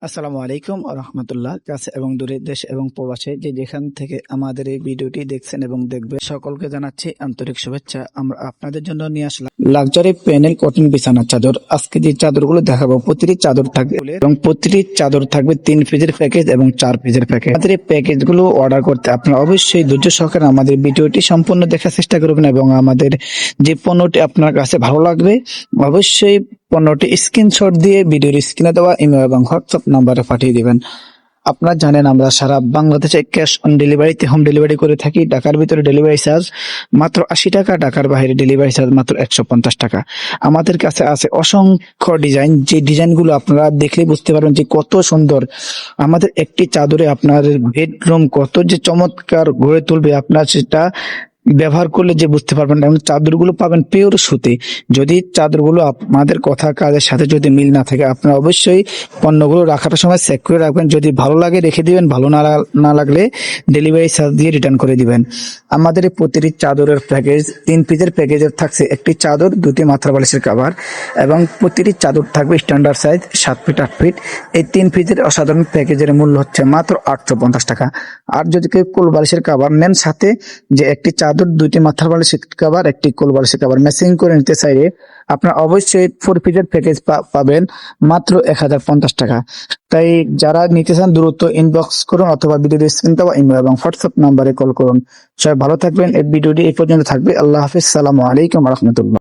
আসসালামু আলাইকুম ওয়া রাহমাতুল্লাহ। কাছে এবং দূরে, দেশ এবং প্রবাসে যে যেখান থেকে আমাদের এই ভিডিওটি দেখছেন এবং দেখবেন, সকলকে জানাচ্ছি আন্তরিক শুভেচ্ছা। আমরা আপনাদের জন্য নিয়ে আসলাম লাক্সারি প্যানেল কটন বিছানার চাদর। আজকে যে চাদরগুলো দেখাবো, প্রতিটি চাদর থাকবে এবং প্রতিটি চাদর থাকবে 3 পিসের প্যাকেজ এবং 4 পিসের প্যাকেজ। আমাদের এই প্যাকেজগুলো অর্ডার করতে আপনারা অবশ্যই ধৈর্য সহকারে আমাদের ভিডিওটি সম্পূর্ণ দেখার চেষ্টা করবেন এবং আমাদের যে পণ্যটি আপনার কাছে ভালো লাগবে অবশ্যই পণ্যটি স্ক্রিনশট দিয়ে ভিডিওর স্ক্রিনে দেওয়া ইমেল এবং হোয়াটসঅ্যাপ নাম্বারে পাঠিয়ে দিবেন। আপনারা জানেন আমরা সারা বাংলাদেশে ক্যাশ অন ডেলিভারিতে হোম ডেলিভারি করে থাকি। ঢাকার ভিতরে ডেলিভারি চার্জ মাত্র 80 টাকা, ঢাকার বাইরে ডেলিভারি চার্জ মাত্র 150 টাকা। আমাদের কাছে আছে অসংখ্য ডিজাইন, যে ডিজাইনগুলো আপনারা দেখলে বুঝতে পারবেন যে কত সুন্দর। আমাদের একটি চাদরে আপনার বেডরুম কত যে চমৎকার গড়ে তুলবে, আপনার সেটা ব্যবহার করলে যে বুঝতে পারবেন। এবং চাদরগুলো পাবেন পিওর সুতি। যদি চাদরগুলো আপনাদের কথা কাজের সাথে যদি মিল না থাকে, আপনারা অবশ্যই পণ্যগুলো রাখার সময় চেক করে রাখবেন। যদি ভালো লাগে রেখে দিবেন, ভালো না লাগলে ডেলিভারি চার্জ দিয়ে রিটার্ন করে দিবেন। আমাদের এই প্রতিটি চাদরের প্যাকেজ 3 পিসের প্যাকেজের থাকছে একটি চাদর, 2টি মাথার বালিশের কভার এবং প্রতিটি চাদর থাকবে স্ট্যান্ডার্ড সাইজ 7 ফিট 8 ফিট। এই 3 পিসের অসাধারণ প্যাকেজের মূল্য হচ্ছে মাত্র 850 টাকা। আর যদি কেউ কোল বালিশের কভার নেন, সাথে যে একটি চাদর, 2টি মাথার বালিশের কভার, একটি কোল বালিশের কভার ম্যাচিং করে নিতে চাইলে আপনার অবশ্যই 4 পিসের প্যাকেজ পাবেন মাত্র 1050 টাকা। তাই যারা নিতে চান দ্রুত ইনবক্স করুন অথবা ভিডিওর স্ক্রিন দেওয়া ইমেল এবং হোয়াটসঅ্যাপ নাম্বারে কল করুন। সবাই ভালো থাকবেন। এই ভিডিওটি এই পর্যন্ত থাকবে। আল্লাহ হাফিজ। আসসালামু আলাইকুম ওয়া রাহমাতুল্লাহ।